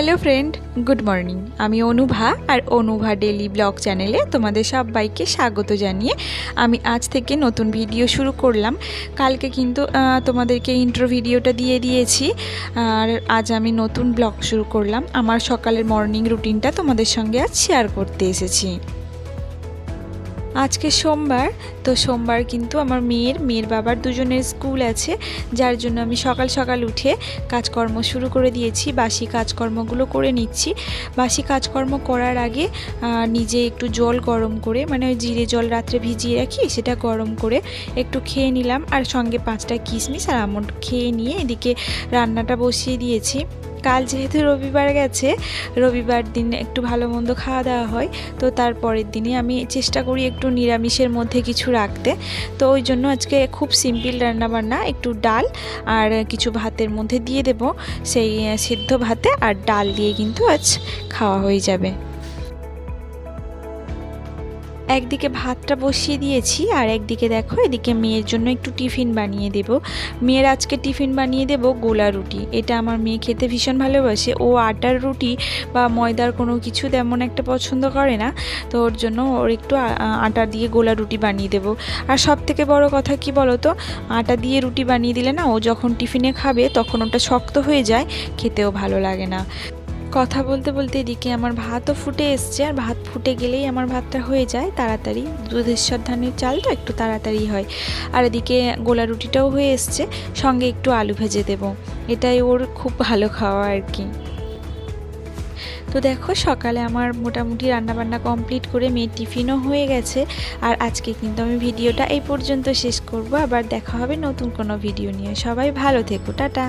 Hello friend, good morning. আমি অনুভা আর Anubha daily blog চ্যানেলে তোমাদের সবাইকে স্বাগত জানিয়ে আমি আজ থেকে নতুন ভিডিও শুরু করলাম। কালকে কিন্তু তোমাদেরকে ইন্ট্রো ভিডিওটা দিয়ে দিয়েছি, আর আজ আমি নতুন ব্লগ শুরু করলাম। আমার সকালের মর্নিং রুটিনটা তোমাদের সঙ্গে আজ শেয়ার করতে এসেছি। আজকে সোমবার, তো সোমবার কিন্তু আমার মেয়ের বাবার দুজনের স্কুল আছে, যার জন্য আমি সকাল সকাল উঠে কাজকর্ম শুরু করে দিয়েছি। বাসি কাজকর্মগুলো করে নিচ্ছি। বাসি কাজকর্ম করার আগে নিজে একটু জল গরম করে, মানে ওই জিরে জল রাত্রে ভিজিয়ে রাখি, সেটা গরম করে একটু খেয়ে নিলাম, আর সঙ্গে 5টা কিশমিশ আর আমন্ড খেয়ে নিয়ে এদিকে রান্নাটা বসিয়ে দিয়েছি। কাল যেহেতু রবিবার গেছে, রবিবার দিন একটু ভালো মন্দ খাওয়া দাওয়া হয়, তো তারপরের দিনে আমি চেষ্টা করি একটু নিরামিষের মধ্যে কিছু রাখতে। তো ওই জন্য আজকে খুব সিম্পল রান্নাবান্না, একটু ডাল আর কিছু ভাতের মধ্যে দিয়ে দেব। সেই সিদ্ধ ভাতে আর ডাল দিয়ে কিন্তু আজ খাওয়া হয়ে যাবে। একদিকে ভাতটা বসিয়ে দিয়েছি, আর একদিকে দেখো এদিকে মেয়ের জন্য একটু টিফিন বানিয়ে দেব। মেয়ের আজকে টিফিন বানিয়ে দেব গোলা রুটি। এটা আমার মেয়ে খেতে ভীষণ ভালোবাসে। ও আটার রুটি বা ময়দার কোনো কিছু তেমন একটা পছন্দ করে না, তো ওর জন্য ওর একটু আটা দিয়ে গোলা রুটি বানিয়ে দেব। আর সব থেকে বড় কথা কি বলো তো, আটা দিয়ে রুটি বানিয়ে দিলে না, ও যখন টিফিনে খাবে তখন ওটা শক্ত হয়ে যায়, খেতেও ভালো লাগে না। কথা বলতে বলতে এদিকে আমার ভাতও ফুটে এসছে, আর ভাত ফুটে গেলেই আমার ভাতটা হয়ে যায় তাড়াতাড়ি। দুধেশ্বর ধানের চাল তো একটু তাড়াতাড়ি হয়। আর এদিকে গোলা রুটিটাও হয়ে এসছে, সঙ্গে একটু আলু ভেজে দেব। এটাই ওর খুব ভালো খাওয়া আর কি। তো দেখো সকালে আমার মোটামুটি রান্নাবান্না কমপ্লিট করে মেয়ের টিফিনও হয়ে গেছে। আর আজকে কিন্তু আমি ভিডিওটা এই পর্যন্ত শেষ করব। আবার দেখা হবে নতুন কোনো ভিডিও নিয়ে। সবাই ভালো থেকো, টাটা।